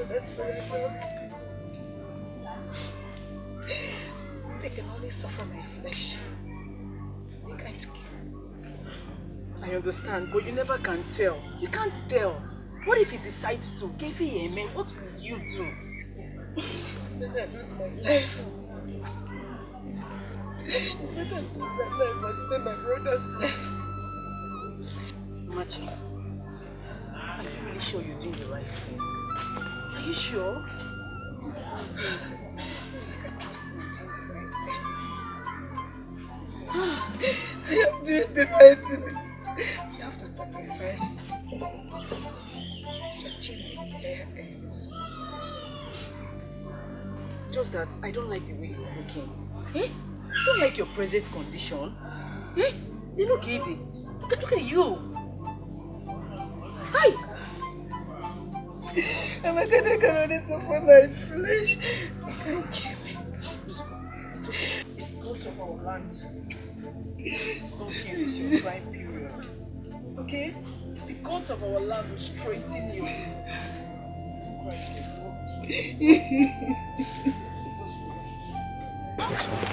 That's what I felt. They can only suffer my flesh. They can't kill. I understand, but you never can tell. You can't tell. What if he decides to? Give you a man, what will you do? It's better I lose my life. It's better I lose my life and spend my brother's life. Machi, are you really sure you're doing the right thing? Are you sure? I can trust me doing the right thing. I am doing the right thing. Self-sacrifice to achieve my desired ends. Just that I don't like the way you're looking. Eh? I don't like your present condition. Eh? You look easy. Look at you. Hi! I'm not gonna can only suffer my flesh. You can't kill me. It's okay. Go to our land. Don't feel this your prime period. Okay? The gods of our land will straighten you.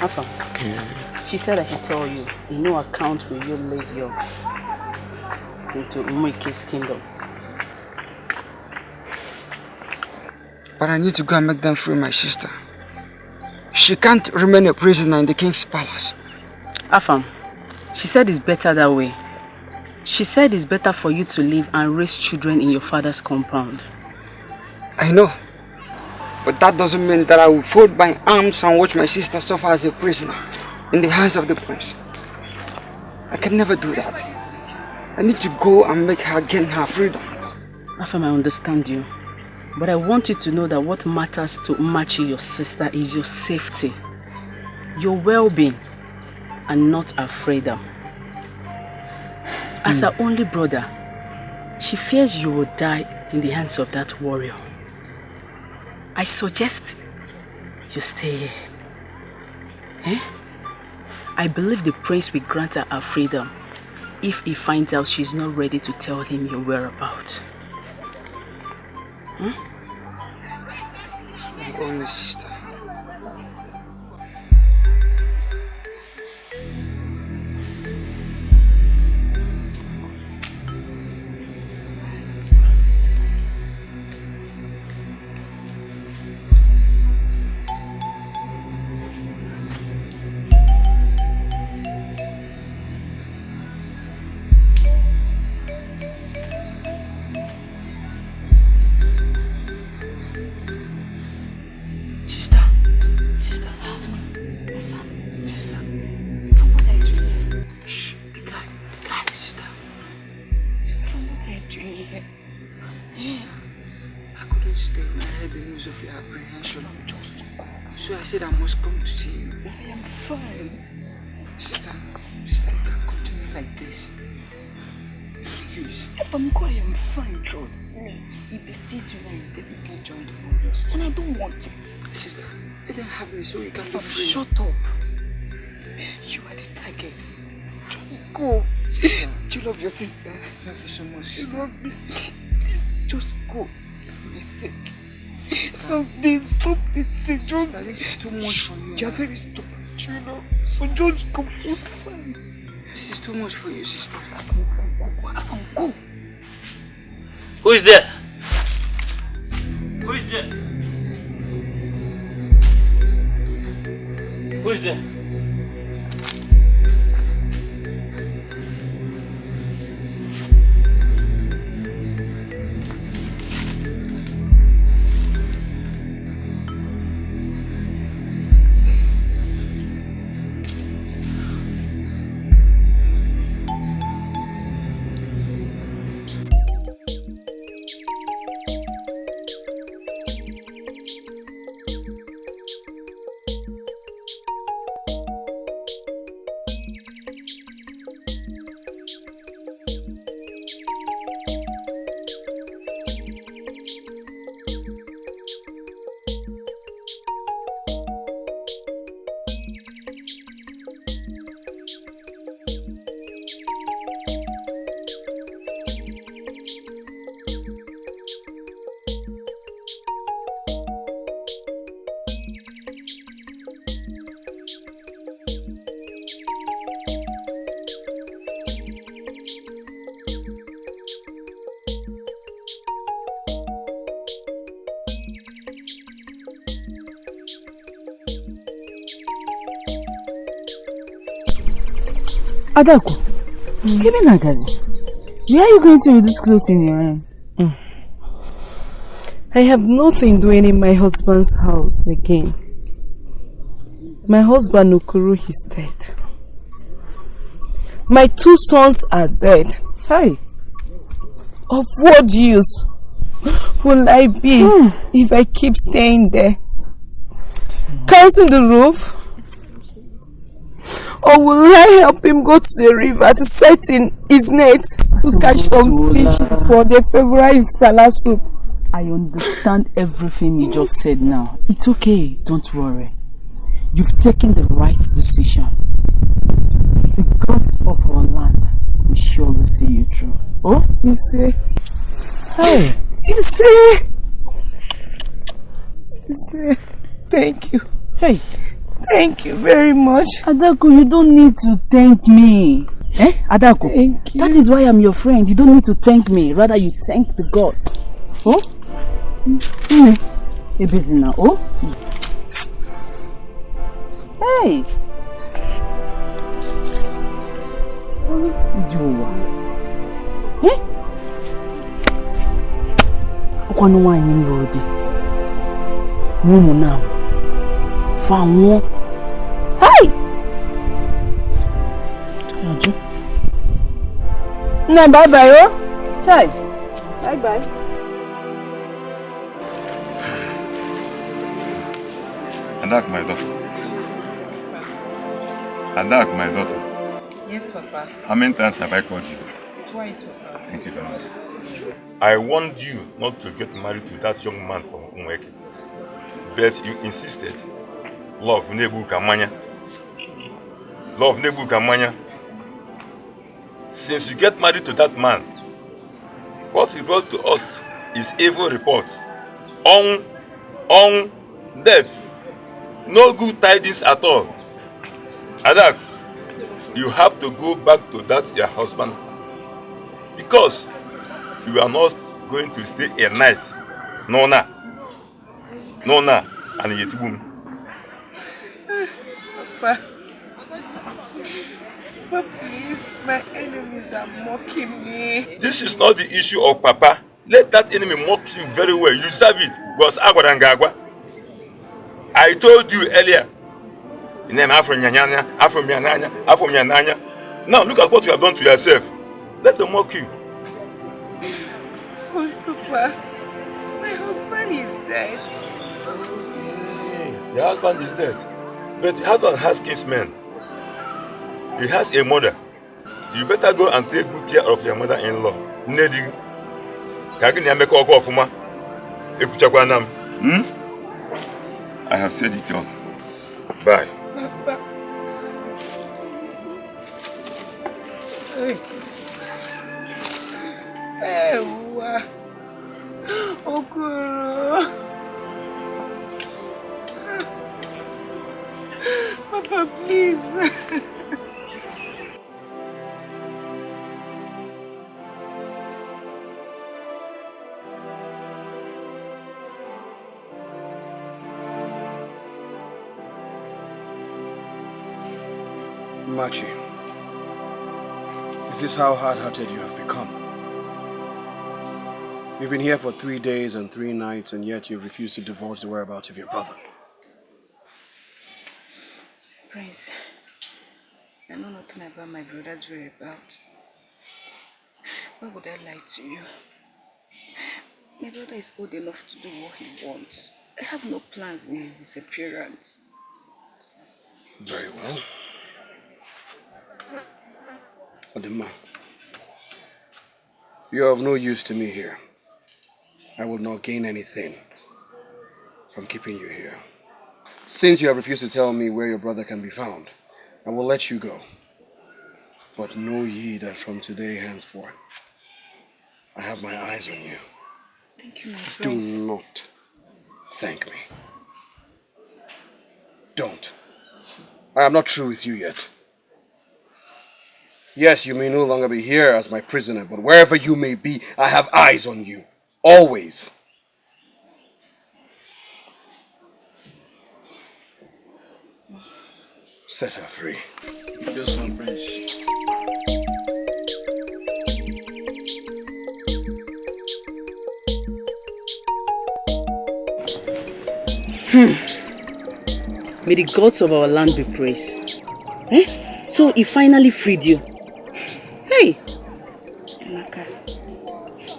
Afa, she said I should tell you, in no account will you leave your into Umuike's kingdom. But I need to go and make them free my sister. She can't remain a prisoner in the king's palace. Afam, she said it's better that way. She said it's better for you to live and raise children in your father's compound. I know. But that doesn't mean that I will fold my arms and watch my sister suffer as a prisoner in the hands of the prince. I can never do that. I need to go and make her gain her freedom. Afam, I understand you. But I want you to know that what matters to Machi, your sister, is your safety, your well-being, and not her freedom. As her only brother, she fears you will die in the hands of that warrior. I suggest you stay here. Eh? I believe the prince will grant her freedom if he finds out she's not ready to tell him your whereabouts. My only sister. So I said I must come to see you. I am fine. Sister, you can't continue like this. Please. If I'm going, I am fine, trust me. If they sees you now, you definitely join the warriors. And I don't want it. Sister, let them have me so you can be free. Shut up. You are the target. Just go. You love your sister. I love you so much, sister. You love me. Please, just go. For my sake. Please, stop this thing. Just... Sister, this is too much for you. You're very stupid, you know. So just go. I'm fine. This is too much for you, sister. Afam, go. Who is there? Who is there? Who is there? Adako, Kemenagazi, where are you going to with this clothes in your hands? I have nothing doing in my husband's house again. My husband Okoro is dead. My 2 sons are dead. Hey. Of what use will I be if I keep staying there? Counting the roof? Or will I help him go to the river to set in his net to catch some fishes for the favorite Salah soup? I understand everything you just said now. It's okay, don't worry. You've taken the right decision. The gods of our land will surely see you through. Oh? Ise. Hey. Ise. Ise. Thank you. Hey. Thank you very much. Adako, you don't need to thank me. Eh? Adako. Thank you. That is why I'm your friend. You don't need to thank me. Rather, you thank the gods. Oh? A busy now. Oh? Hey. You are. Eh? Okwano wa yin lodi. Mumu now. Found. Hey! No, bye-bye, oh. Chai. Bye-bye. Adak, my daughter. Adak, my daughter. Yes, Papa. How many times have I called you? Twice, Papa. Thank you very much. I warned you not to get married to that young man from Umweke. But you insisted. Love Nebu Kamanya. Love Nebu Kamanya. Since you get married to that man, what he brought to us is evil reports. On death. No good tidings at all. Adak, you have to go back to that your husband. Because you are not going to stay a night. Nona, and Yetubum. Papa, please, my enemies are mocking me. This is not the issue of Papa. Let that enemy mock you very well. You deserve it. Because Agwadangagwa. I told you earlier. Now look at what you have done to yourself. Let them mock you. Oh, Papa, my husband is dead. Okay. Your husband is dead. But your husband has kinsmen. He has a mother. You better go and take good care of your mother-in-law. Nedi. I have said it all. Bye. Papa. Hey. Ewa. Okoro. Papa, please. Machi, is this how hard-hearted you have become? You've been here for 3 days and 3 nights, and yet you've refused to divulge the whereabouts of your brother. Prince, I know nothing about my brother's whereabouts. Why would I lie to you? My brother is old enough to do what he wants. I have no plans in his disappearance. Very well. Odema, you are of no use to me here. I will not gain anything from keeping you here. Since you have refused to tell me where your brother can be found, I will let you go. But know ye that from today henceforth, I have my eyes on you. Thank you, my prince. Do not thank me. Don't. I am not through with you yet. Yes, you may no longer be here as my prisoner, but wherever you may be, I have eyes on you. Always. Set her free. Yes, my prince. May the gods of our land be praised. Eh? So he finally freed you. Hey! Amaka,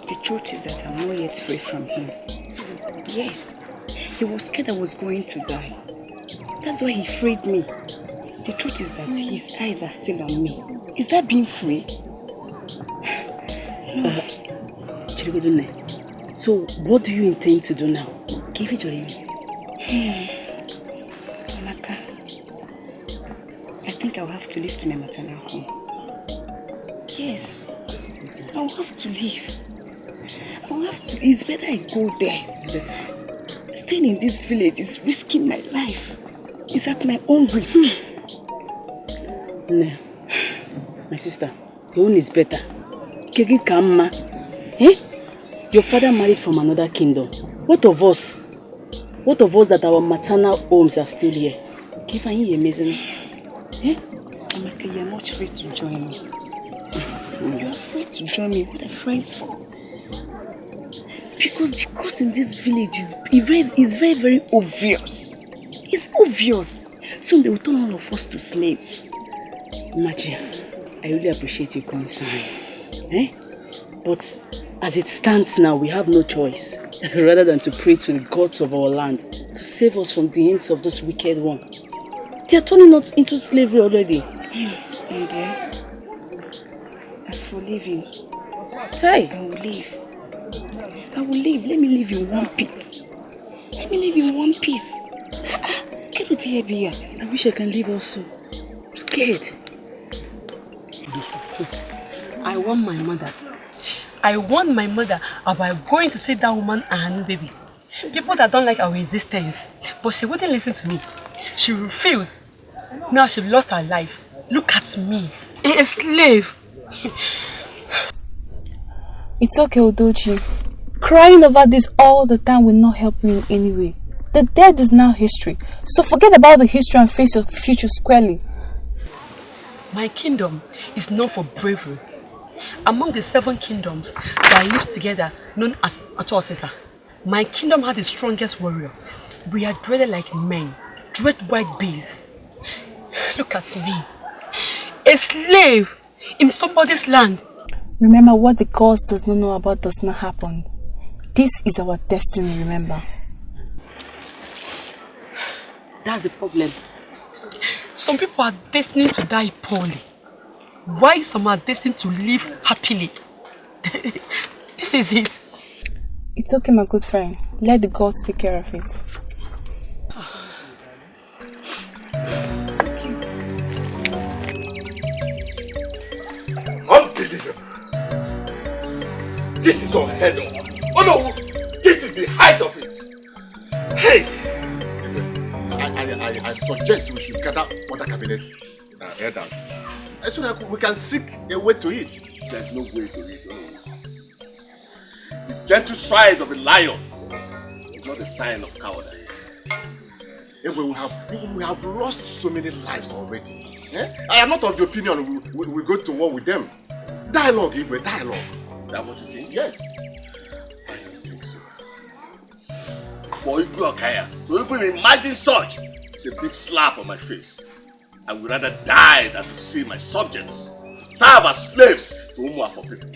the truth is that I'm not yet free from him. Yes, he was scared I was going to die. That's why he freed me. The truth is that his eyes are still on me. Is that being free? No. So what do you intend to do now? Give it to him. Amaka, I think I'll have to leave to my maternal home. Yes, I'll have to leave. I'll have to. It's better I go there. It's better. Staying in this village is risking my life. It's at my own risk. No. My sister, your own is better. Kegi Kamma. Eh? Your father married from another kingdom. What of us? What of us that our maternal homes are still here? Give her amazing. Eh? Amaka, you're not free to join me. You are free to join me. What are friends for? Because the cause in this village is very, very obvious. It's obvious. Soon they will turn all of us to slaves. Machi, I really appreciate your concern. Eh? But as it stands now, we have no choice rather than to pray to the gods of our land to save us from the hands of those wicked ones. They are turning us into slavery already. My dear, as for living, hey, I will leave. I will leave. Let me live in one piece. Let me live in one piece. Get with here, Bia. I wish I can leave also. I'm scared. I want my mother. I warned my mother about going to see that woman and her new baby. People that don't like our existence. But she wouldn't listen to me. She refused. Now she lost her life. Look at me. A slave. It's okay, Udochi. Crying over this all the time will not help you in any way. The dead is now history. So forget about the history and face your future squarely. My kingdom is known for bravery. Among the 7 kingdoms that live together, known as Accusations, my kingdom had the strongest warrior. We are dreaded like men, dread white beasts. Look at me. A slave in somebody's land. Remember, what the gods does not know about does not happen. This is our destiny, remember. That's the problem. Some people are destined to die poorly, while some are destined to live happily. This is it. It's okay, my good friend. Let the gods take care of it. Unbelievable. This is unheard of. Oh no, this is the height of it. Hey! I suggest we should gather other cabinet elders so that we can seek a way to it. There's no way to it. Oh. The gentle stride of a lion is not a sign of cowardice. We have lost so many lives already. Eh? I am not of the opinion we go to war with them. Dialogue, Igwe, dialogue. Is that what you think? Yes. I don't think so. For Igwe Okaya to even imagine such, it's a big slap on my face. I would rather die than to see my subjects serve as slaves to Umuafo people.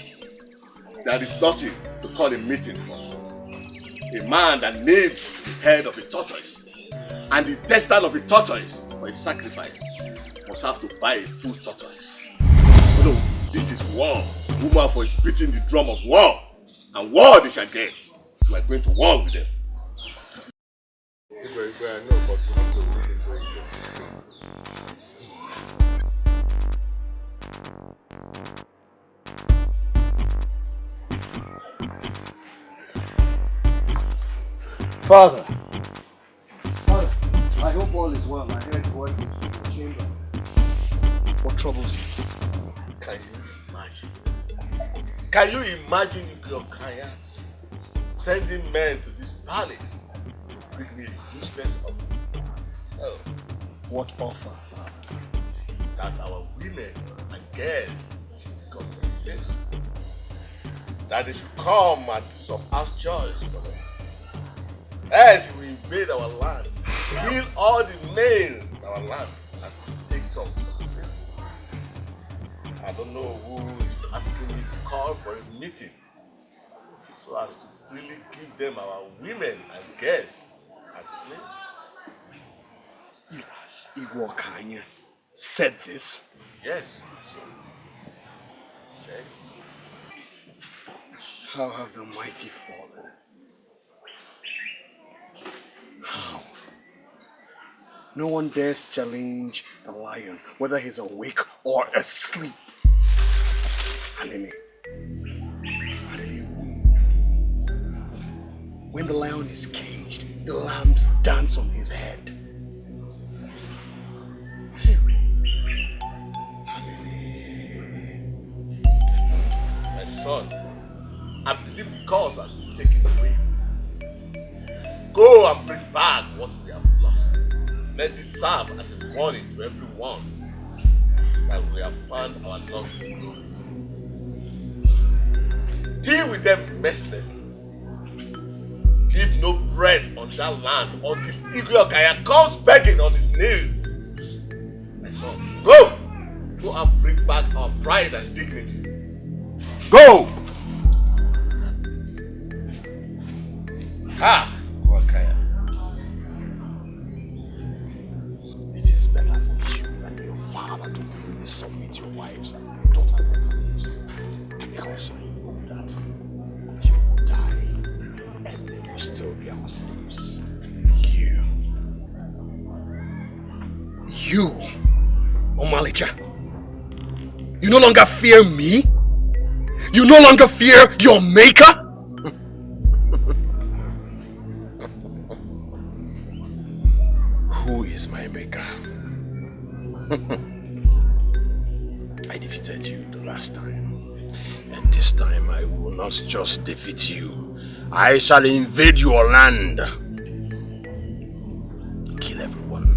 There is nothing to call a meeting for. A man that needs the head of a tortoise and the intestine of a tortoise for a sacrifice must have to buy a full tortoise. No, this is war. Umuafo is beating the drum of war, and war they shall get. We are going to war with them. Father, I hope all is well. I heard voices from the chamber. What troubles you? Can you imagine? Can you imagine Okaya sending men to this palace to bring me a useless offer? Oh. What offer, Father? That our women and girls should become their slaves. That they should come and do some house chores for them. Else we invade our land kill all the males in our land and still take some for slavery. I don't know who is asking me to call for a meeting so as to freely give them our women and girls as slaves. Igor Kanye said this? Yes, so said it. How have the mighty fallen? How? No one dares challenge the lion, whether he's awake or asleep. Alele. When the lion is caged, the lambs dance on his head. My son, I believe the cause has been taken away. Go and bring back what they have lost. Let this serve as a warning to everyone that we have found our lost glory. Deal with them mercilessly. Leave no bread on that land until Igwe comes begging on his knees. My son, go! Go and bring back our pride and dignity. Go! Ha! Wakaya. It is better for you and your father to really submit your wives and your daughters as slaves. Because I know that you will die and they will still be our slaves. You, Omalicha, you no longer fear me? You no longer fear your maker? Who is my maker? I defeated you the last time. And this time I will not just defeat you. I shall invade your land. Kill everyone.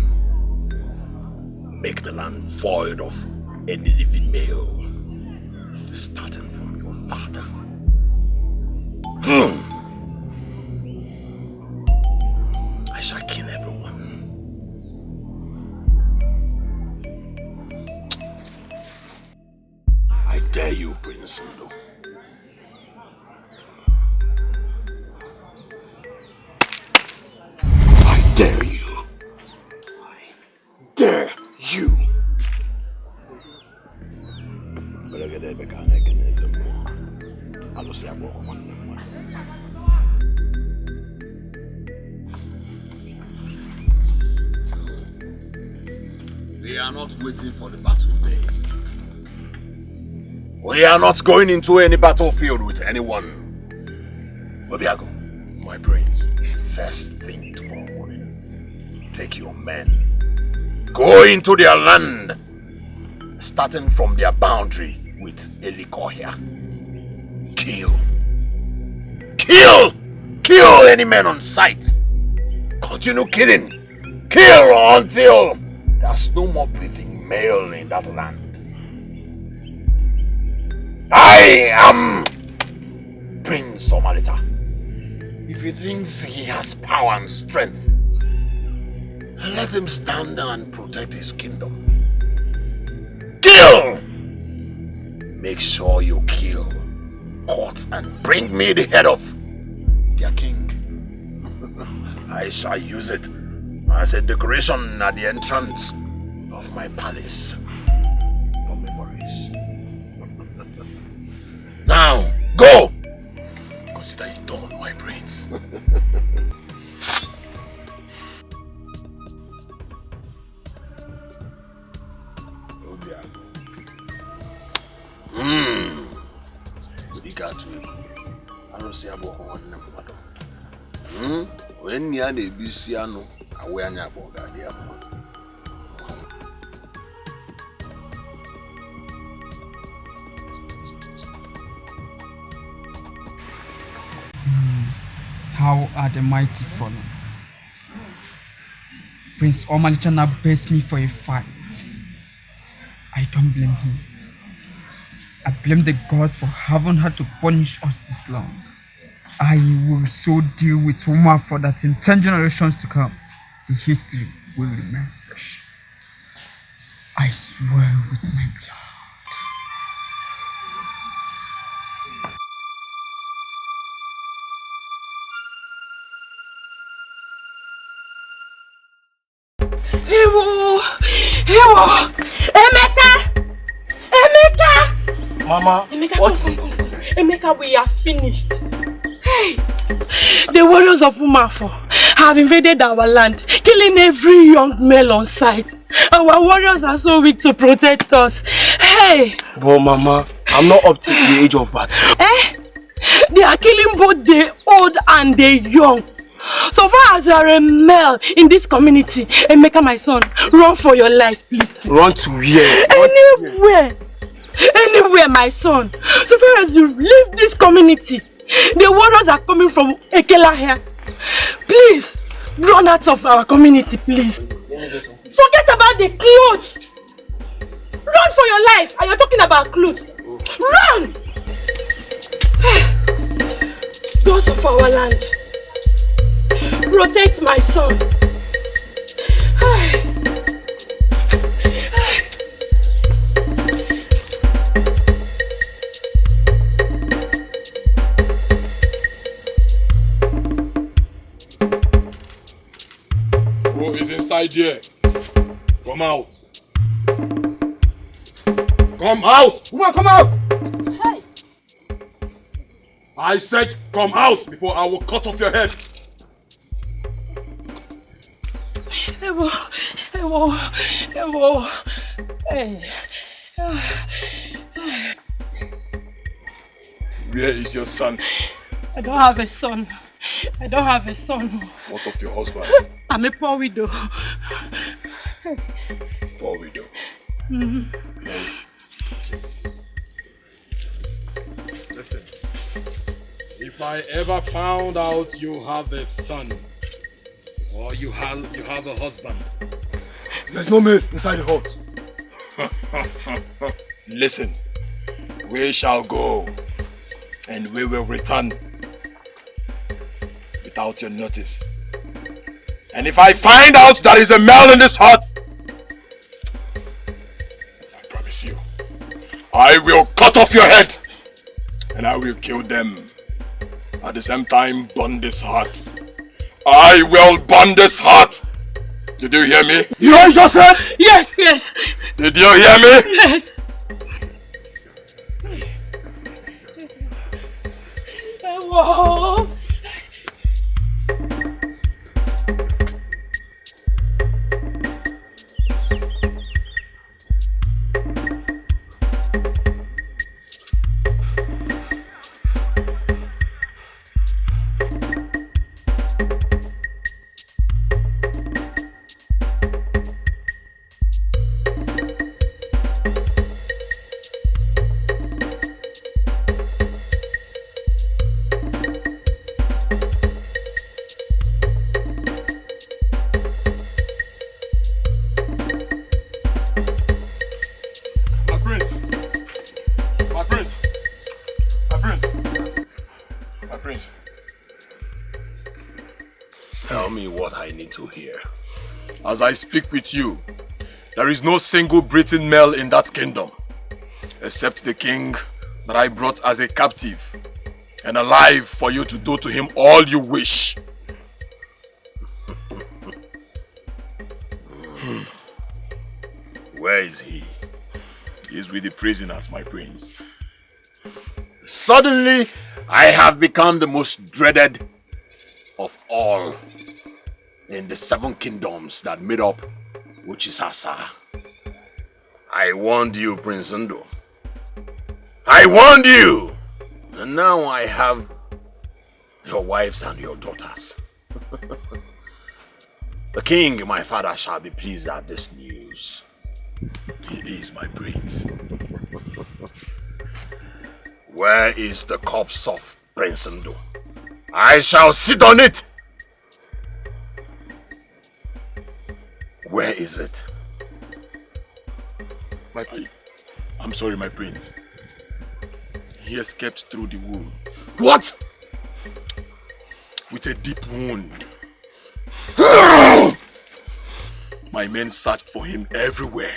Make the land void of any living male. Starting from your father. I shall kill everyone. I dare you, Prince Edo. I dare you. I dare you. We are not waiting for the battle day. We are not going into any battlefield with anyone. Obiago, my prince, first thing tomorrow morning, take your men, go into their land, starting from their boundary with Eliko here. Kill. Kill any man on sight. Continue killing. Kill until there's no more breathing male in that land. I am Prince Omalita. If he thinks he has power and strength, let him stand and protect his kingdom. Kill! Make sure you kill, court, and bring me the head of their king. I shall use it as a decoration at the entrance of my palace for memories. Now, go! Consider it done, my prince. When you are a Bisiano, away on your How are the mighty fallen? Prince Omalichana begs me for a fight. I don't blame him. I blame the gods for having had to punish us this long. I will so deal with Uma for that in 10 generations to come. the history will remain fresh. I swear with my blood. Ewo! Ewo! Emeka! Emeka! Mama, Emeka, what come, is it? come. Emeka, we are finished. Hey! The warriors of Umafo have invaded our land, killing every young male on sight. Our warriors are so weak to protect us. Hey! But Mama, I'm not up to the age of battle. Eh? They are killing both the old and the young. So far as you are a male in this community, Emeka, my son, run for your life, please. Run to where? Anywhere. Anywhere, my son. So far as you leave this community, the warriors are coming from Ekela here. Please, run out of our community, please. Forget about the clothes. Run for your life. And you're talking about clothes. Run! Those of our land. Protect my son. Who is inside here? Come out. Come out! Woman, come out! Hey. I said come out before I will cut off your head. Ewo, Ewo, Ewo. Hey. Where is your son? I don't have a son. I don't have a son. What of your husband? I'm a poor widow. Poor widow. Listen, if I ever found out you have a son, or you have a husband, There's no maid inside the hut. Listen, we shall go and we will return without your notice. And if I find out there is a male in this hut, I promise you, I will cut off your head and I will kill them. At the same time, burn this hut. I will burn this hut. Did you hear me? You heard just said? Yes, yes. Did you hear me? Yes. Ewo. Tell me what I need to hear. As I speak with you, there is no single breathing male in that kingdom, except the king that I brought as a captive, and alive for you to do to him all you wish. Where is he? He is with the prisoners, my prince. Suddenly, I have become the most dreaded of all in the 7 kingdoms that made up Uchisasa. I warned you, Prince Ndo. I warned you! And now I have your wives and your daughters. The king, my father, shall be pleased at this news. He is my prince. Where is the corpse of Prince Ndo? I shall sit on it! Where is it? I'm sorry, my prince. He escaped through the wound. What? With a deep wound. My men searched for him everywhere,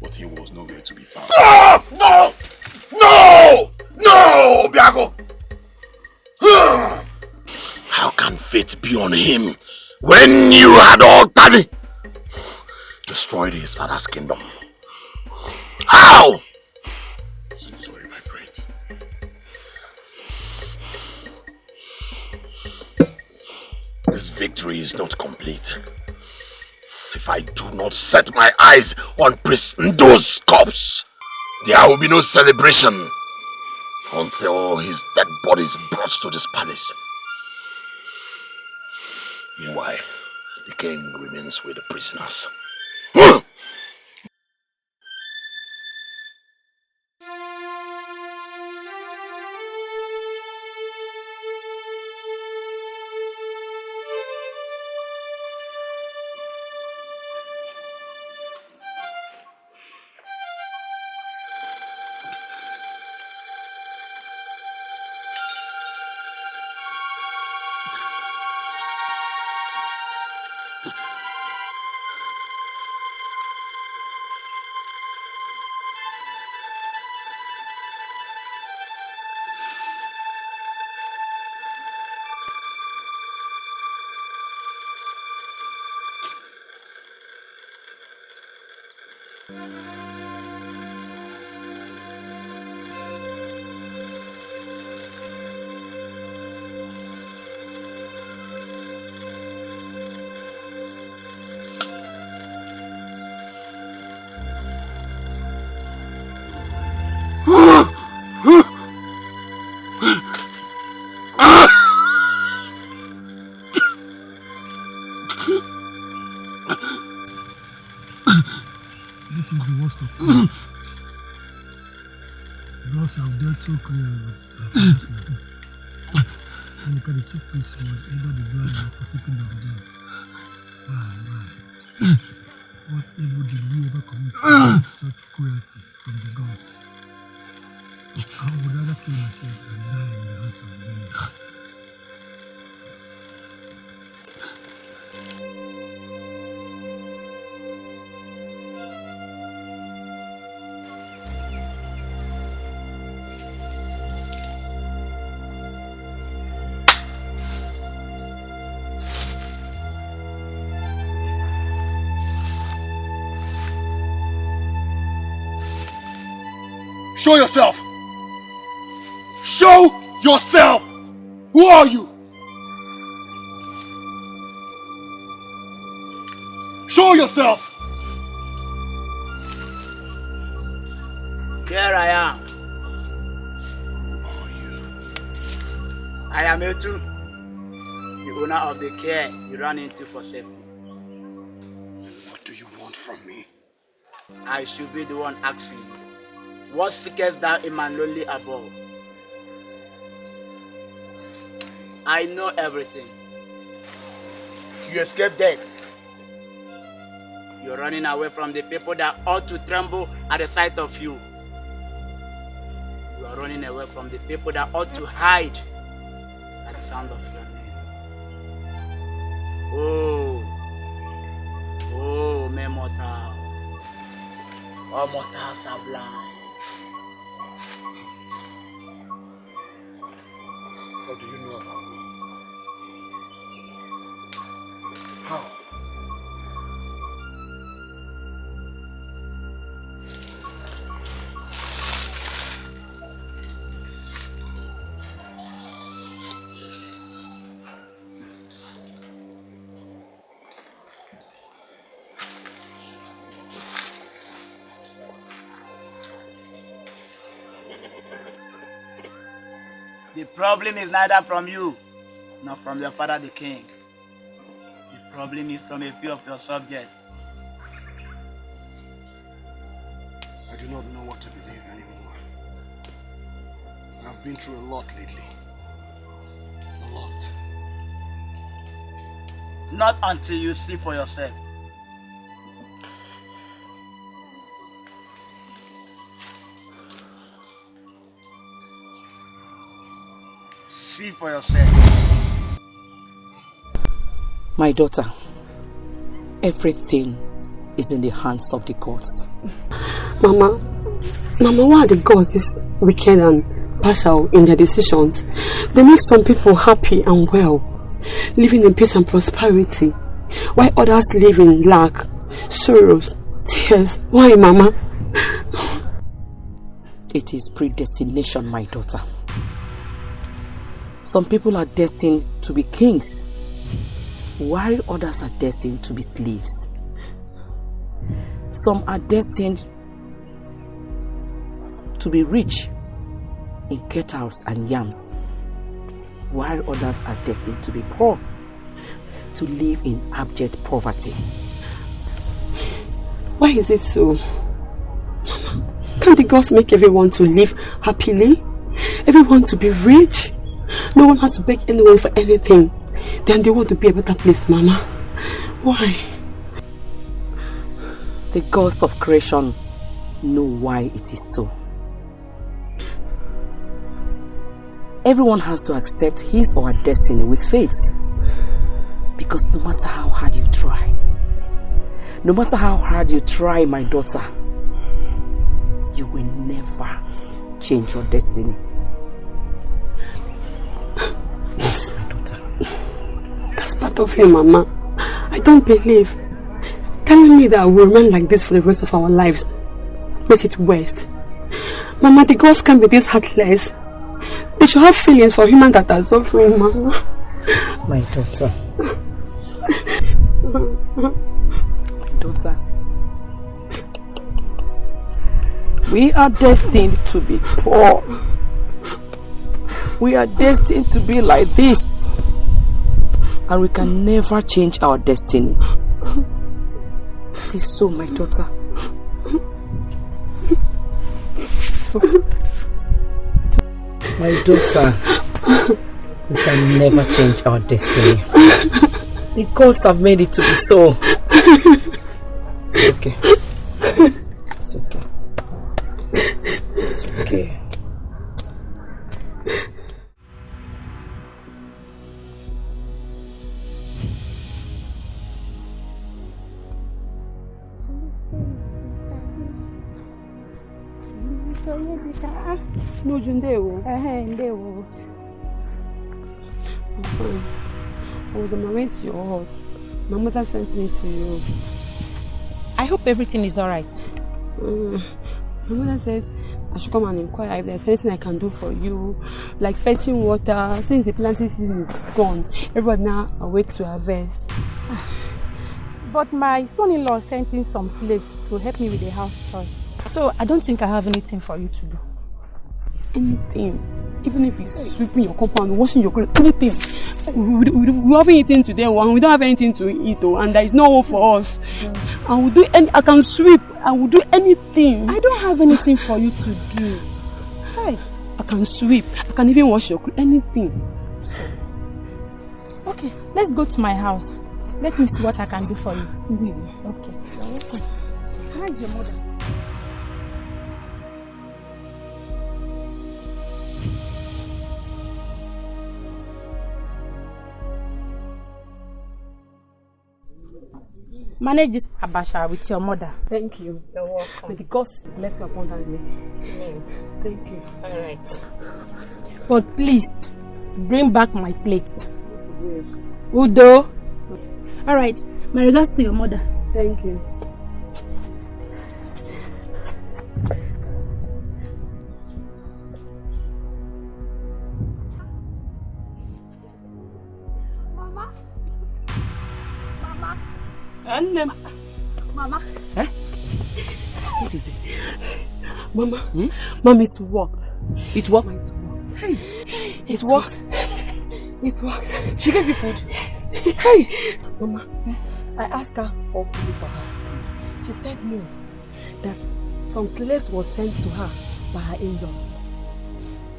but he was nowhere to be found. No! No! No, Biago! How can fate be on him when you had already destroyed his father's kingdom? How? So sorry, my prince. This victory is not complete. If I do not set my eyes on Prince Ndo's corpse, there will be no celebration until his dead body is brought to this palace. Meanwhile, the king remains with the prisoners. This is the worst of all. Because I've dealt so cruelly with our father's name. And look at the chief priest was either the blood or forsaken of the gods. Why? What evil did we ever commit to such cruelty from the gods? I would rather kill myself than die in the hands of the enemy. Show yourself! Show yourself! Who are you? Show yourself! Here I am. I am Etu, the owner of the care you ran into for safety. What do you want from me? I should be the one asking you. What seekest thou in my lonely abode? I know everything. You escaped death. You're running away from the people that ought to tremble at the sight of you. You are running away from the people that ought to hide at the sound of your name. Oh, mes mortals. All mortals are blind. What do you know about me? How? The problem is neither from you, nor from your father the king. The problem is from a few of your subjects. I do not know what to believe anymore. I've been through a lot lately. A lot. Not until you see for yourself. See for yourself. My daughter, Everything is in the hands of the gods. Mama, why are the gods this wicked and partial in their decisions? They make some people happy and well, living in peace and prosperity, while others live in lack, sorrows, tears. Why, Mama? It is predestination, my daughter. Some people are destined to be kings, while others are destined to be slaves. Some are destined to be rich in kettles and yams, while others are destined to be poor, to live in abject poverty. Why is it so? Mama, can't the gods make everyone to live happily? Everyone to be rich? No one has to beg anyone for anything. Then they want to be a better place, Mama. Why? The gods of creation know why it is so. Everyone has to accept his or her destiny with faith. Because no matter how hard you try, my daughter, you will never change your destiny. Yes, my daughter. That's part of him, Mama. I don't believe. Telling me that I will remain like this for the rest of our lives makes it worse. Mama, the gods can't be this heartless. They should have feelings for humans that are suffering, Mama. My daughter. My daughter. We are destined to be poor. We are destined to be like this. And we can never change our destiny. That is so, my daughter. So, my daughter, we can never change our destiny. The gods have made it to be so. It's okay. It's okay. It's okay. No, Jundewo. Ndewo. I was on my way to your hut. My mother sent me to you. I hope everything is alright. My mother said I should come and inquire if there's anything I can do for you, like fetching water. Since the planting season is gone, everybody now awaits to harvest. But my son-in-law sent in some slaves to help me with the house chores. So I don't think I have anything for you to do. Anything? Even if it's sweeping your compound, washing your clothes, anything. We haven't eaten today, and we don't have anything to eat, and there is no hope for us. I will do I can sweep. I will do anything. I don't have anything for you to do. Hey, I can sweep. I can even wash your clothes. Anything. Okay, let's go to my house. Let me see what I can do for you. Okay. You're welcome. How is your mother? Manage this abasha with your mother. Thank you. You're welcome. May the gods bless you abundantly. Amen. Thank you. Alright. But please, bring back my plates. Udo. Alright. My regards to your mother. Thank you. Mama. Eh? What is it? Mama. Mama, it worked. It worked? Mama, it worked. Hey. It worked. It worked. She gave you food? Yes. Hey. Mama, I asked her for food for her. She said no. That some slaves was sent to her by her in-laws.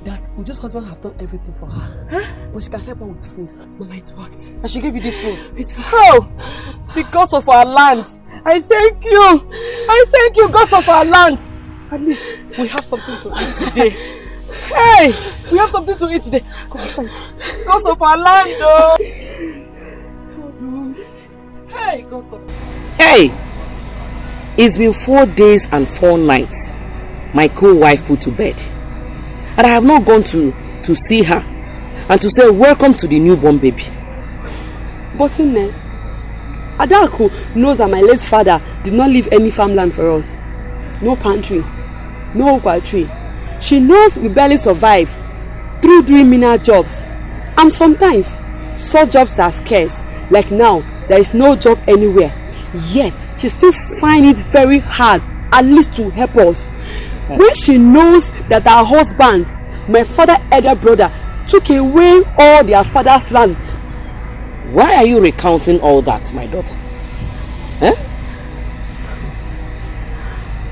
That Ujo's husband have done everything for her. Huh? But she can help her with food. Mama, it worked. And she gave you this food? It worked. Oh! Because of our land. I thank you. I thank you, gods of our land. At least we have something to eat today. Hey! We have something to eat today. Come inside. Gods of our land, though. Hey, God, so. Hey! It's been 4 days and 4 nights my co-wife put to bed. And I have not gone to see her and to say welcome to the newborn baby. But Adaku knows that my late father did not leave any farmland for us. No pantry, no okwa tree. She knows we barely survive through doing menial jobs. And sometimes, such jobs are scarce. Like now, there is no job anywhere. Yet, she still finds it very hard, at least to help us. When she knows that her husband, my father's elder brother, took away all their father's land. Why are you recounting all that, my daughter? Eh?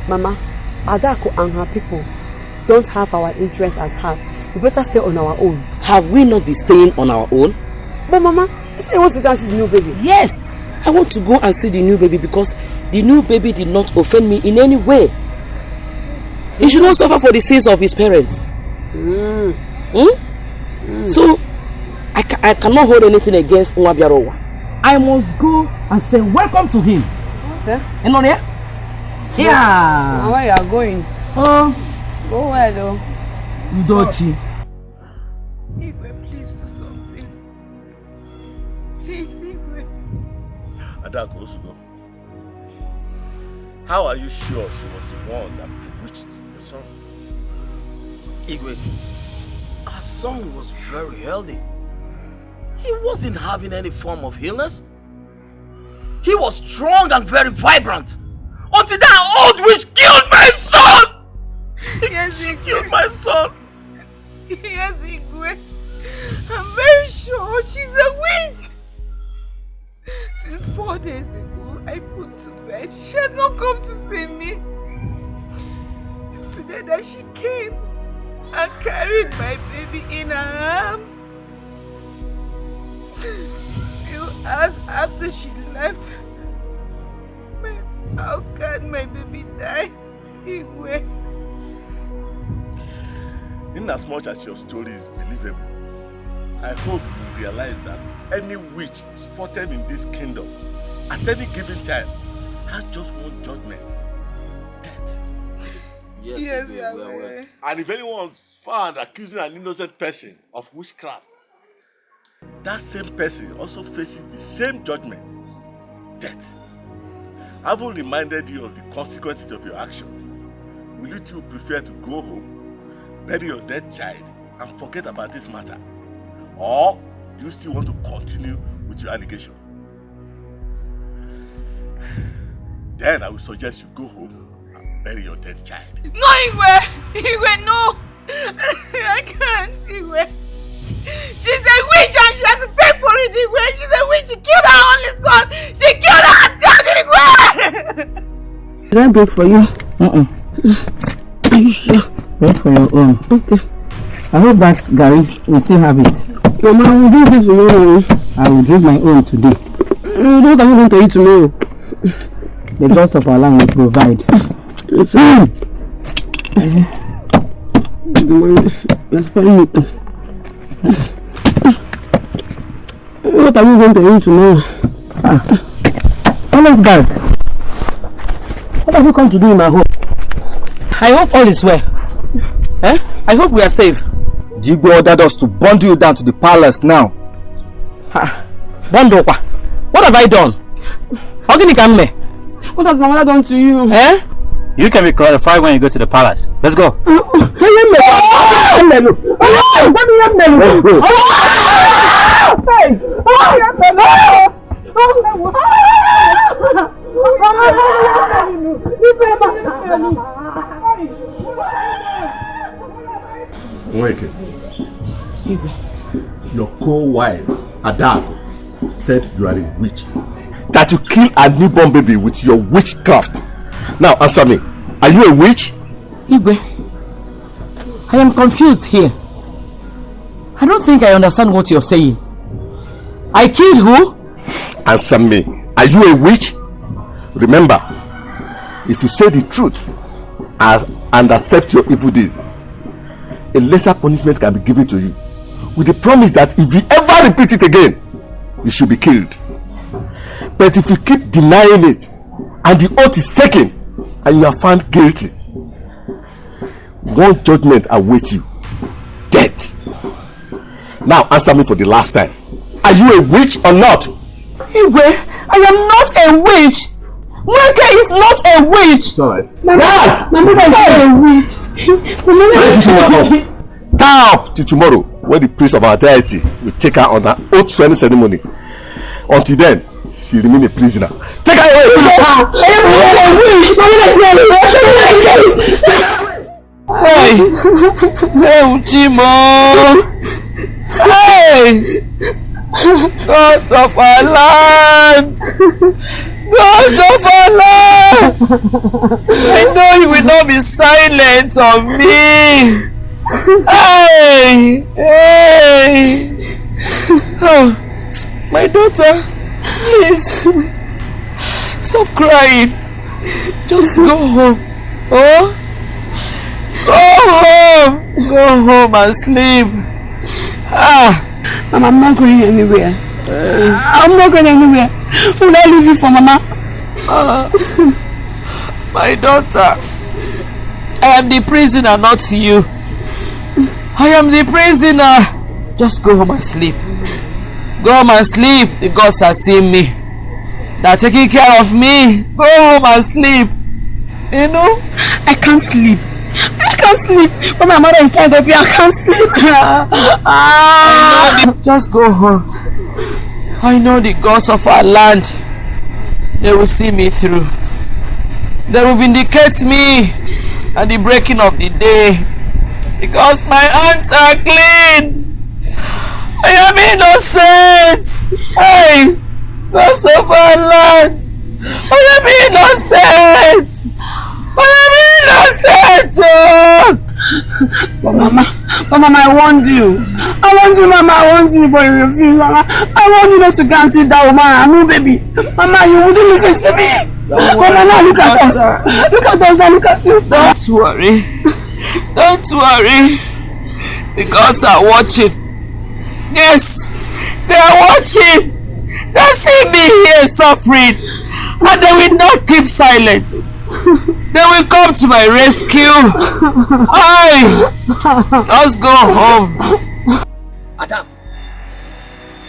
Mama, Adako and her people don't have our interests at heart. We better stay on our own. Have we not been staying on our own? But Mama, you say you want to go and see the new baby? Yes, I want to go and see the new baby because the new baby did not offend me in any way. He should not suffer for the sins of his parents. So, I cannot hold anything against Nwabiarowa. I must go and say welcome to him. Okay. You know there? Yeah. Where you are going? Oh. Go where though? Udochi. Igwe, please do something. Please, Igwe. Adako Osugo, how are you sure she was the one that bewitched the son? Igwe, our son was very healthy. He wasn't having any form of illness. He was strong and very vibrant. Until that old witch killed my son! Yes, she killed my son. Yes, Igwe. I'm very sure she's a witch. Since 4 days ago, I put to bed. She has not come to see me. It's today that she came and carried my baby in her arms. Few hours after she left, how can my baby die? Igwe. In as much as your story is believable, I hope you realize that any witch spotted in this kingdom at any given time has just one judgment: death. Yes, we are aware. And if anyone's found accusing an innocent person of witchcraft, that same person also faces the same judgment: death. I haven't reminded you of the consequences of your action. Will you two prefer to go home, bury your dead child, and forget about this matter? Or do you still want to continue with your allegation? Then I would suggest you go home and bury your dead child. No, Igwe! Igwe, no! I can't, Igwe. She's a witch and she has to pay for it, Igwe. She's a witch. She killed her only son. She killed her child, Igwe! Can I beg for you? Are you sure? Beg for your own. Okay. I hope that Gary will still have it. Mama, I will do this tomorrow. I will drink my own today. No, what are you going to eat tomorrow? The gods of Allah will provide. What are you going to eat tomorrow? Honest God, what have you come to do in my home? I hope all is well. Eh? I hope we are safe. Jigwe ordered us to bundle you down to the palace now. Bundle? What have I done? How can you come me? What has my mother done to you? Eh? You can be clarified when you go to the palace. Let's go. Wake. Your co-wife, Adako, said you are a witch. That you kill a newborn baby with your witchcraft. Now answer me. Are you a witch? Igwe, I am confused here. I don't think I understand what you're saying. I killed who? Answer me. Are you a witch? Remember, if you say the truth and accept your evil deeds, a lesser punishment can be given to you, with the promise that if you ever repeat it again, you should be killed. But if you keep denying it, and the oath is taken, and you are found guilty, one judgment awaits you: death. Now answer me for the last time. Are you a witch or not? Igwe, I am not a witch. Mweke is not a witch. It's alright. Yes! My mother is not a witch. Now till tomorrow, when the priest of our deity will take her on her oath swearing ceremony. Until then, she remain a prisoner. Take her away! Hey! Hey, Uchimo! Hey! Gods of our land! Gods of our land! I know you will not be silent on me! Hey! Hey! Oh, my daughter, please stop crying. Just go home. Oh? Go home and sleep. Mama, I'm not going anywhere. I'm not going anywhere. Will I leave you for Mama? My daughter, I am the prisoner, not you. I am the prisoner. Just go home and sleep. Go home and sleep. The gods are seeing me. They are taking care of me. Go home and sleep. You know? I can't sleep. I can't sleep. When my mother is tired of me, I can't sleep. Just go home. I know the gods of our land. They will see me through. They will vindicate me at the breaking of the day. Because my hands are clean. I am innocent. Hey, gods of our land. I am innocent. Mama, I warned you. Mama, I warned you, but you refused. Mama, I warned you not to go and sit down, Mama. No, baby. Mama, you wouldn't listen to me. Mama, now look at us. Look at us, now look at you. Don't worry. Don't worry. The gods are watching. Yes, they are watching. They see me here suffering, and they will not keep silent. They will come to my rescue. Let's go home.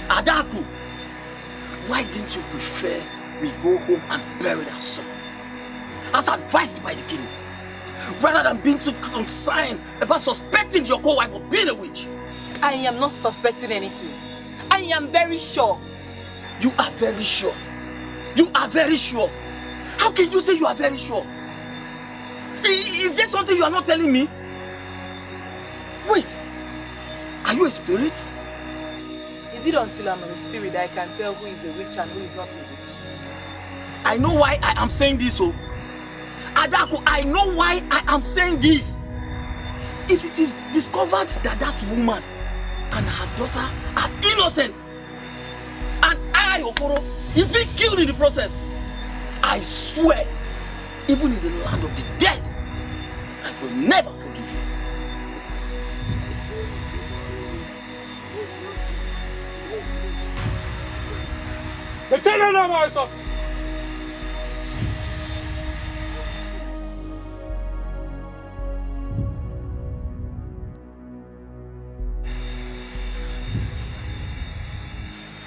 Adaku, why didn't you prefer we go home and bury our son, as advised by the king, rather than being too concerned about suspecting your co-wife of being a witch? I am not suspecting anything. I am very sure. You are very sure? You are very sure? How can you say you are very sure? Is there something you are not telling me? Wait, are you a spirit? Is it until I'm a spirit that I can tell who is a witch and who is not a witch? I know why I am saying this, oh. Adaku, I know why I am saying this. If it is discovered that that woman and her daughter are innocent, and I, Okoro, is being killed in the process, I swear, even in the land of the dead, I will never forgive you.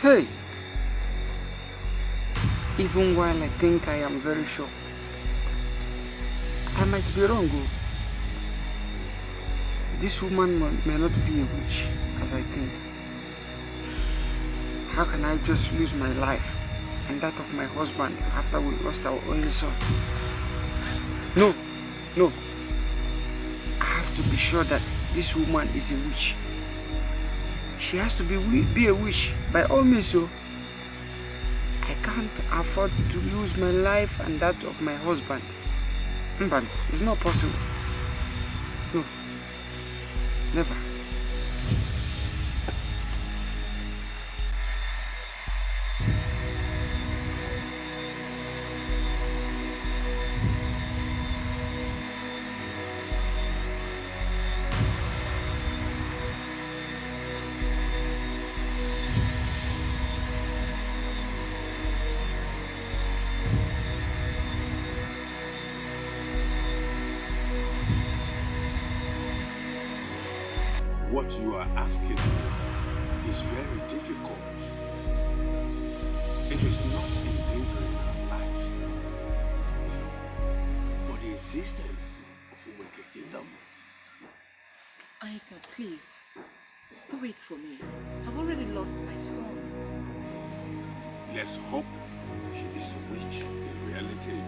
Hey! Even while I think I am very sure, I might be wrong. This woman may not be a witch, as I think. How can I just lose my life and that of my husband after we lost our only son? No. I have to be sure that this woman is a witch. She has to be a witch by all means. So I can't afford to lose my life and that of my husband. But it's not possible. No. Never. what you are asking is very difficult. It is not endangering our lives, but the existence of a wicked kingdom. Aika, please, do it for me. I've already lost my son. Let's hope she is a witch in reality.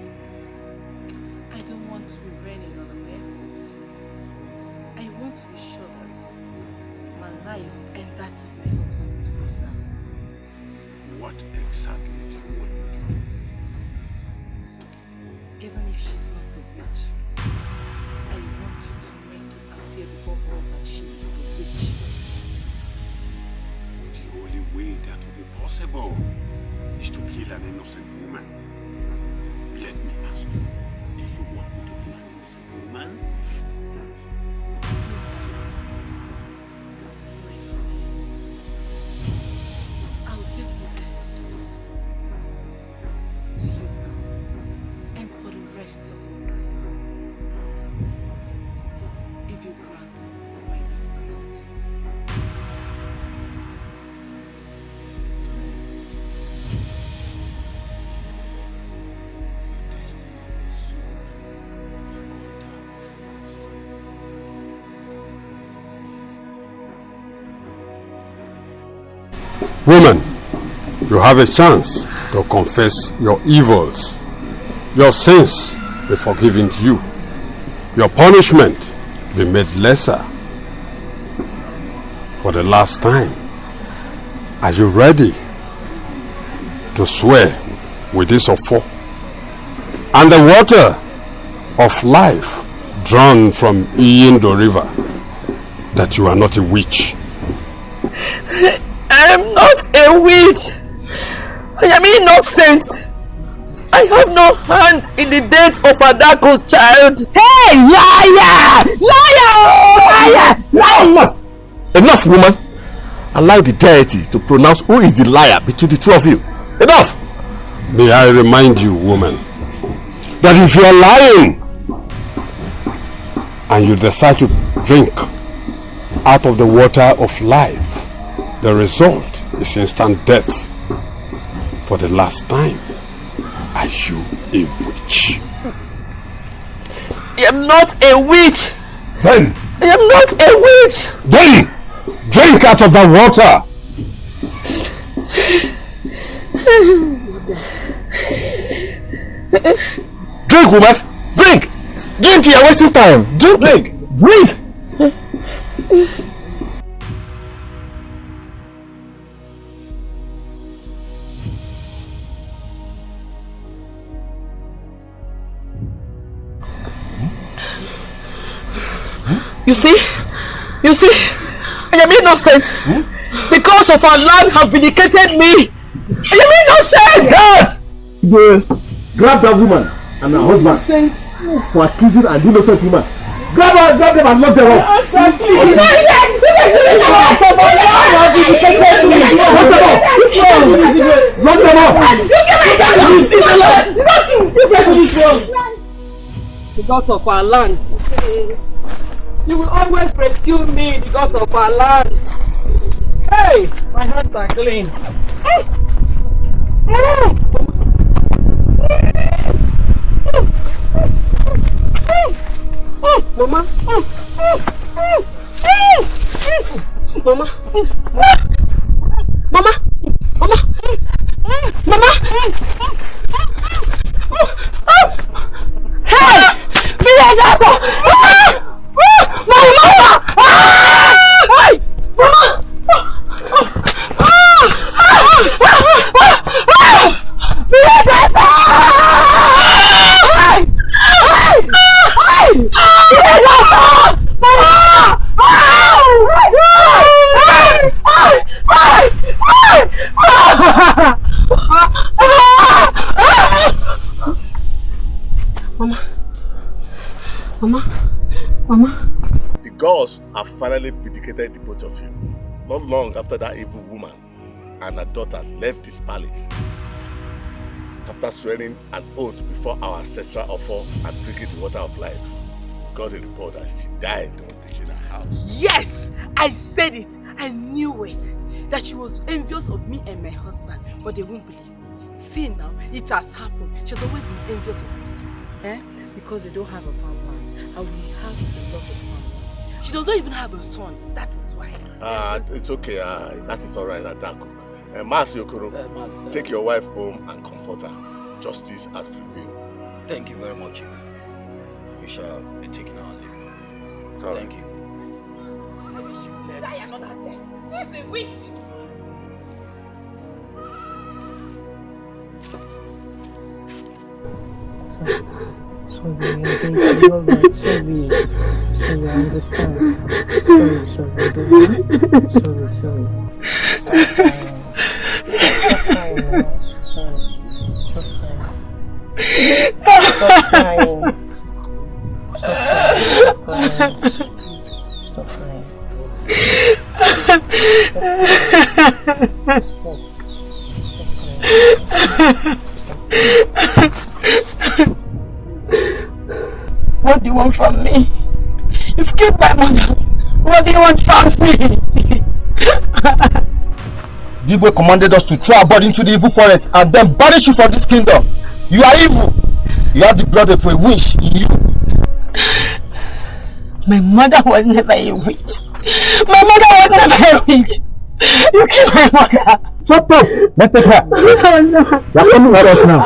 I don't want to be raining on a miracle. I want to be sure that my life and that of my husband is preserved. What exactly do you want me to do? Even if she's not the witch, I want you to make it appear before all that she is the witch. The only way that will be possible is to kill an innocent woman. Let me ask you, do you want me to kill an innocent woman? I'll give you this to you now and for the rest of your life. If you grant my request. Woman, you have a chance to confess your evils. Your sins be forgiven to you. Your punishment be made lesser. For the last time, are you ready to swear with this offer and the water of life drawn from Indo River that you are not a witch? I am not a witch. I am innocent. I have no hand in the death of Adako's child. Hey, liar! Liar! Liar! Enough, woman. Allow the deities to pronounce who is the liar between the two of you. Enough! May I remind you, woman, that if you are lying and you decide to drink out of the water of life, the result is instant death. For the last time, are you a witch? I am not a witch. Then, I am not a witch. Then, drink out of the water. Drink, woman. Drink. Drink. You are wasting time. Drink. Drink. You see, I am innocent. Because of our land have vindicated me. I am innocent. Yes. Grab that woman and her husband for accusing an innocent woman. Grab them and lock them up. Answer, please. Lock them up. The God of our land. You will always rescue me because of our land. Hey, my hands are clean. Mama. Mama. Mama. Mama. Mama. Hey! Villagers! My mama! Hey! Mama! Mama. The gods have finally vindicated the both of you. Not long after that evil woman and her daughter left this palace, after swearing an oath before our ancestral offer and drinking the water of life. got a report that she died on the Gina house. Yes! I said it! I knew it! That she was envious of me and my husband, but they won't believe me. See now, it has happened. She's always been envious of us. Because they don't have a family, and we have a lot of family. She does not even have a son, that is why. It's okay, that is alright, Adaku. Master Okoro, take your wife home and comfort her. Justice as free will. Thank you very much, Ibe. We shall be taking our leave. Thank you. She's a witch! Sorry, I understand. Stop crying. What do you want from me? You've killed my mother. What do you want from me? Dikeh commanded us to throw our body into the evil forest and then banish you from this kingdom. You are evil. You have the blood of a witch in you. My mother was never a witch. My mother was never a witch. You killed my mother. Shut up. Let's take her. No. You're coming with us now.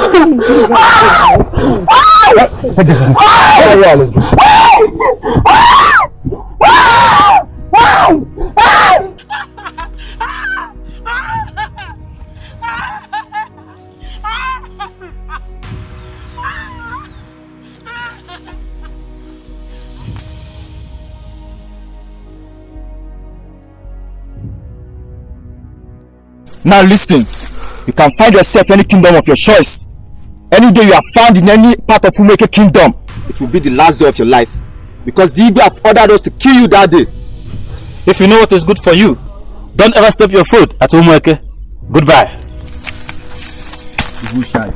Now listen, you can find yourself any kingdom of your choice. Any day you are found in any part of Umueke kingdom, it will be the last day of your life. Because the Igbo have ordered us to kill you that day. If you know what is good for you, don't ever step your foot at Umueke. Goodbye. Good shy.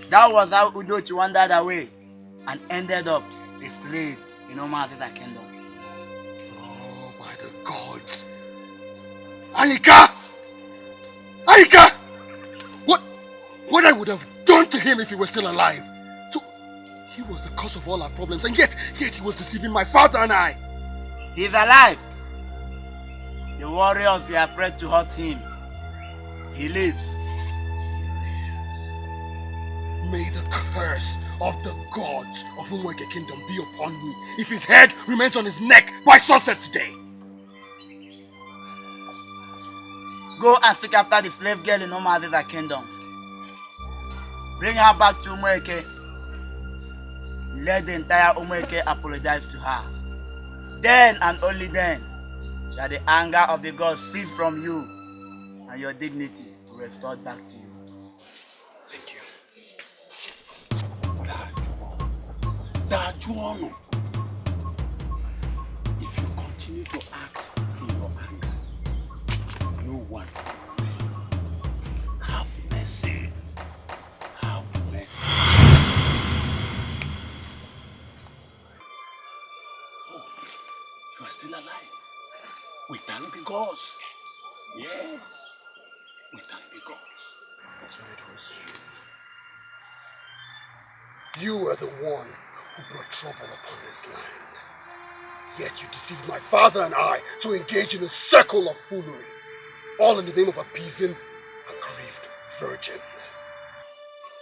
That was how Udochi wandered away and ended up a slave in Omazi's kingdom. Oh, by the gods. Aika! Aika! What I would have done to him if he was still alive. So, he was the cause of all our problems, and yet he was deceiving my father and I. He's alive. The warriors were afraid to hurt him. He lives. May the curse of the gods of Umueke kingdom be upon me if his head remains on his neck by sunset today. Go and seek after the slave girl in Omazi's kingdom. Bring her back to Umueke. Let the entire Umueke apologize to her. Then and only then shall the anger of the gods cease from you and your dignity restored back to you. Thank you. Dajuano, if you continue to act in your anger, no one will have mercy. Have mercy. Oh, you are still alive. We thank the gods. Yes, we thank the gods. So it was you. You were the one who brought trouble upon this land. Yet you deceived my father and I to engage in a circle of foolery, all in the name of appeasing aggrieved virgins.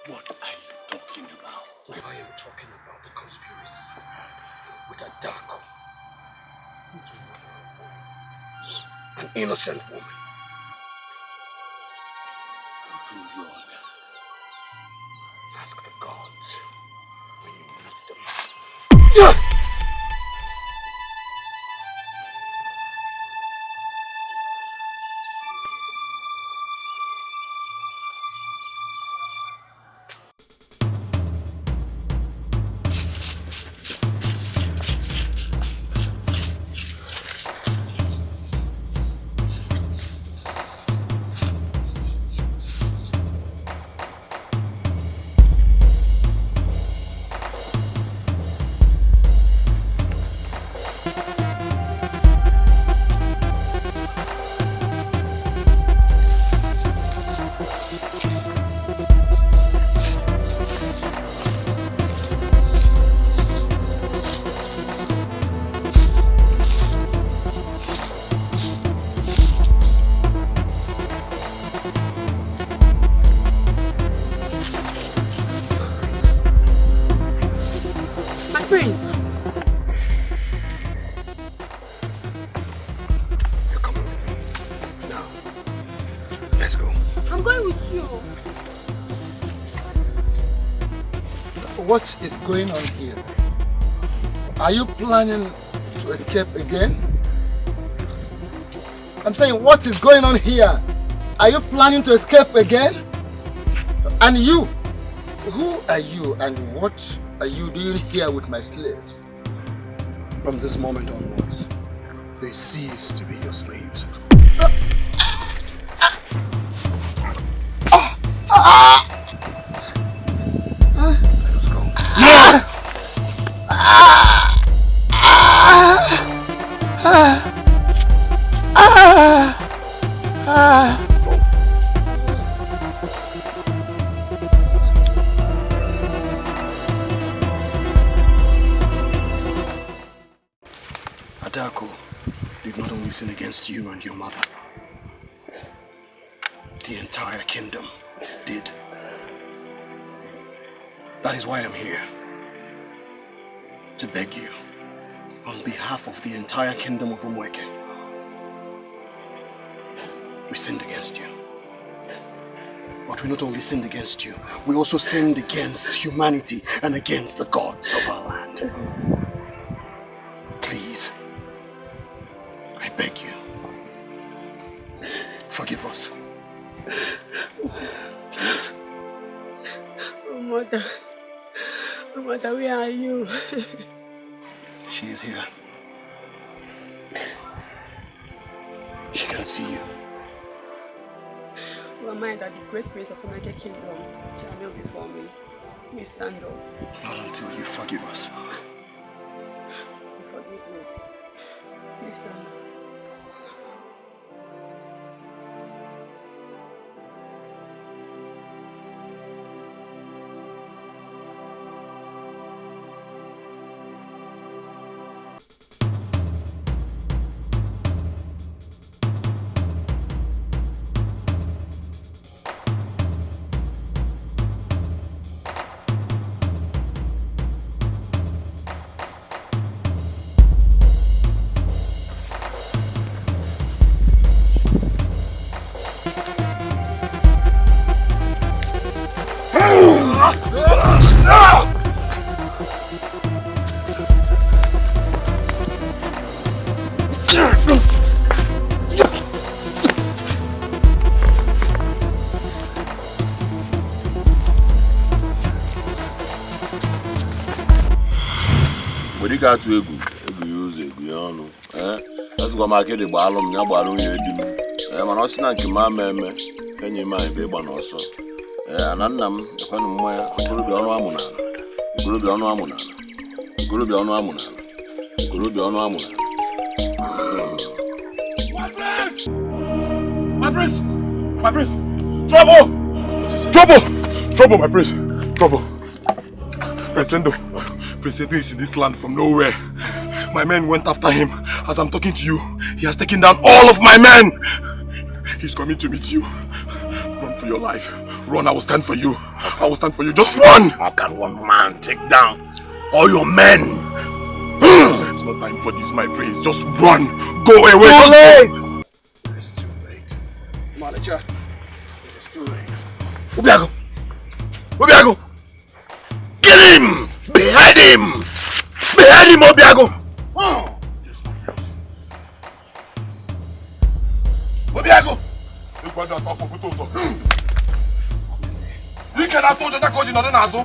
What are you talking about? I am talking about the conspiracy you had with Adaku to murder a woman, an innocent woman. Who told you all that? Ask the gods when you meet them. what is going on here? Are you planning to escape again? I'm saying, what is going on here? Are you planning to escape again? And you, who are you and what are you doing here with my slaves? From this moment onwards, they cease to be your slaves. Let us go. Adako did not only sin against you and your mother. The entire kingdom did. That is why I'm here. To beg you, on behalf of the entire kingdom of Umweke. We sinned against you. But we not only sinned against you, we also sinned against humanity and against the gods of our land. Please, I beg you, forgive us. Please. Oh, Mother, where are you? She is here. She can see you. Who am I that the great prince of Umweke kingdom shall kneel before me? Please stand up. Not until you forgive us. Forgive me. Please stand up. Got to use Eguiano. Let's go market the ballon, Nabalum, I'm not snatching my meme. Can you mind be one also? And Annam, upon where Guru be on Amuna. Guru be on Amuna. Guru be on Amuna. Guru be on Amuna. My prince! My prince! Trouble, my prince! Trouble! Prince Edo is in this land from nowhere. My men went after him. As I'm talking to you, he has taken down all of my men. He's coming to meet you. Run for your life. Run, I will stand for you. I will stand for you. Just run! How can one man take down all your men? It's not time for this, my prince. Just run. Go away. Too late! It's too late. Manager, it's too late. Ubiago! Ubiago! Kill him! Behead him! Behead him, Obiago! Oh. Yes, my prince. Obiago! You cannot touch that cousin on the nazo.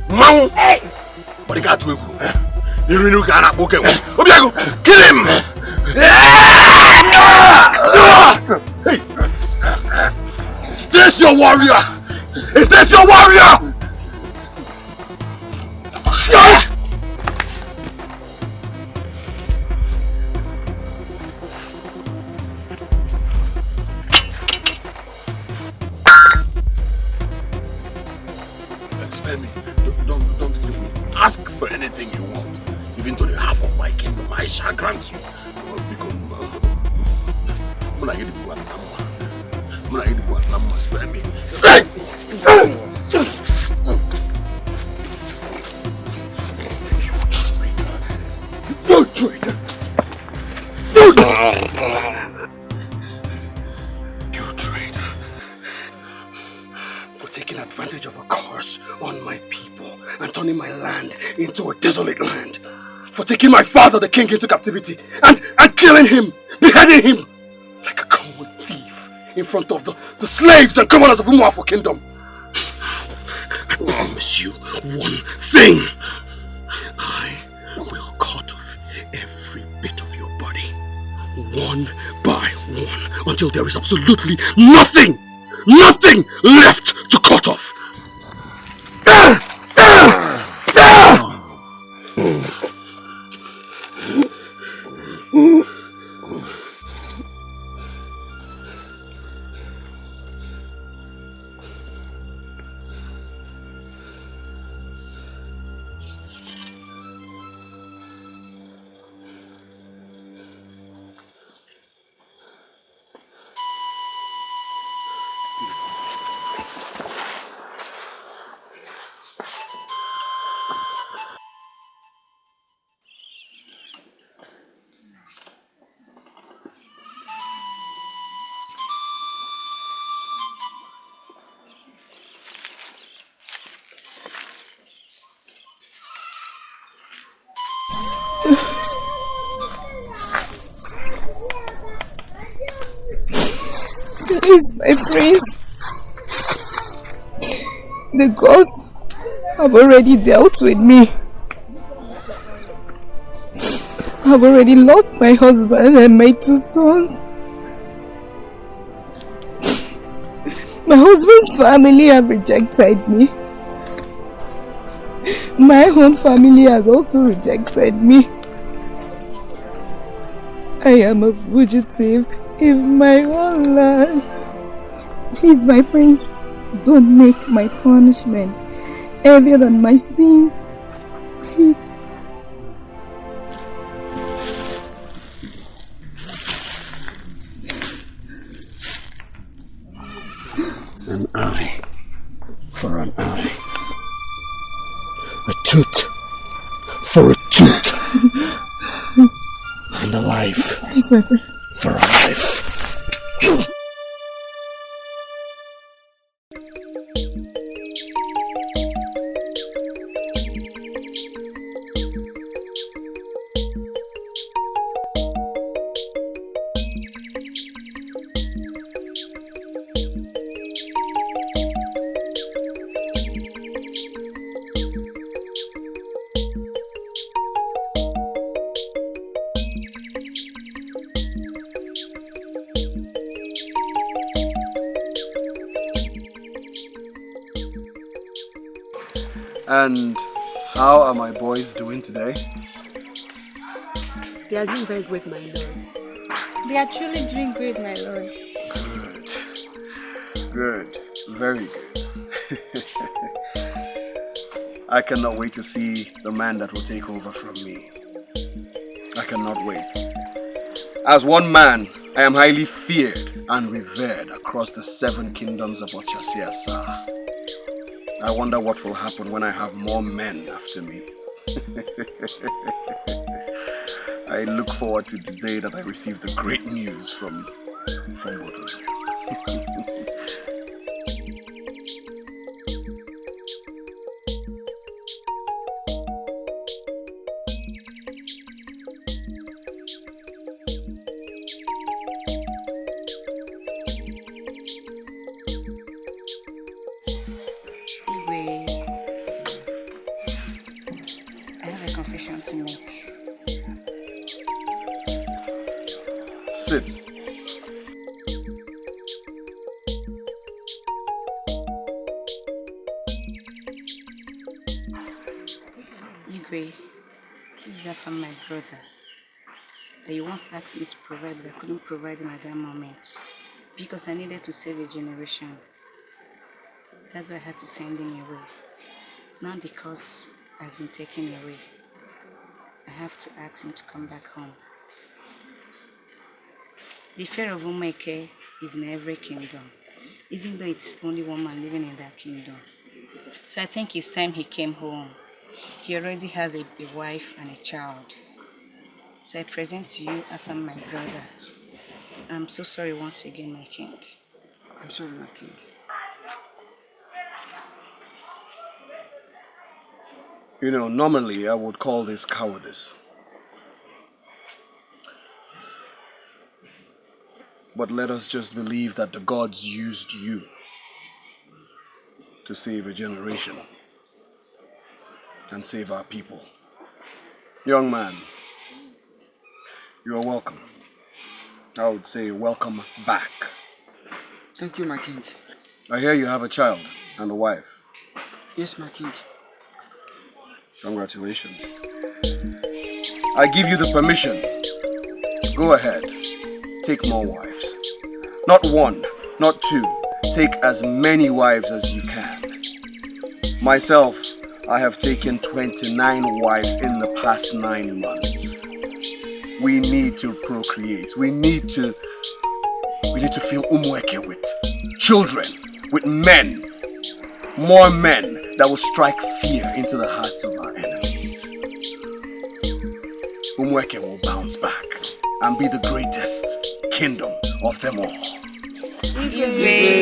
Mau! But he got to go. You really can't book him. Obiago! Kill him! Hey! Is this your warrior? Is this your warrior? Spare me. Don't kill me. Ask for anything you want. Even to the half of my kingdom, I shall grant you. Spare me. You traitor! You traitor! taking advantage of a curse on my people and turning my land into a desolate land. For taking my father, the king, into captivity and killing him, beheading him like a common thief in front of the slaves and commoners of Umuafo kingdom. I promise you one thing. I will cut off every bit of your body, one by one, until there is absolutely nothing left to cut off. Please, my prince. The gods have already dealt with me. I've already lost my husband and my 2 sons. My husband's family have rejected me. My own family has also rejected me. I am a fugitive in my own land. Please, my prince, don't make my punishment heavier than my sins. Please. An eye for an eye. A tooth for a tooth. And a life for a life. And how are my boys doing today? They are doing very great, my lord. They are truly doing great, my lord. Good. Good. Very good. I cannot wait to see the man that will take over from me. I cannot wait. As one man, I am highly feared and revered across the 7 kingdoms of Ochasiasa. I wonder what will happen when I have more men after me. I look forward to the day that I receive the great news from both of you. To make. Sit. Igwe, this is from my brother. That he once asked me to provide, but I couldn't provide him at that moment because I needed to save a generation. That's why I had to send him away. Now the curse has been taken away, I have to ask him to come back home. The fear of Umeke is in every kingdom, even though it's only one man living in that kingdom. So I think it's time he came home. He already has a wife and a child. So I present to you after my brother. I'm so sorry once again, my king. I'm sorry, my king. You know, normally I would call this cowardice. But let us just believe that the gods used you to save a generation and save our people. Young man, you are welcome. I would say welcome back. Thank you, my king. I hear you have a child and a wife. Yes, my king. Congratulations. I give you the permission. Go ahead. Take more wives. Not one, not two. Take as many wives as you can. Myself, I have taken 29 wives in the past 9 months. We need to procreate. We need to fill Umweke with children, with men. More men that will strike fear into the hearts of our enemies. Umweke will bounce back and be the greatest kingdom of them all. Igwe.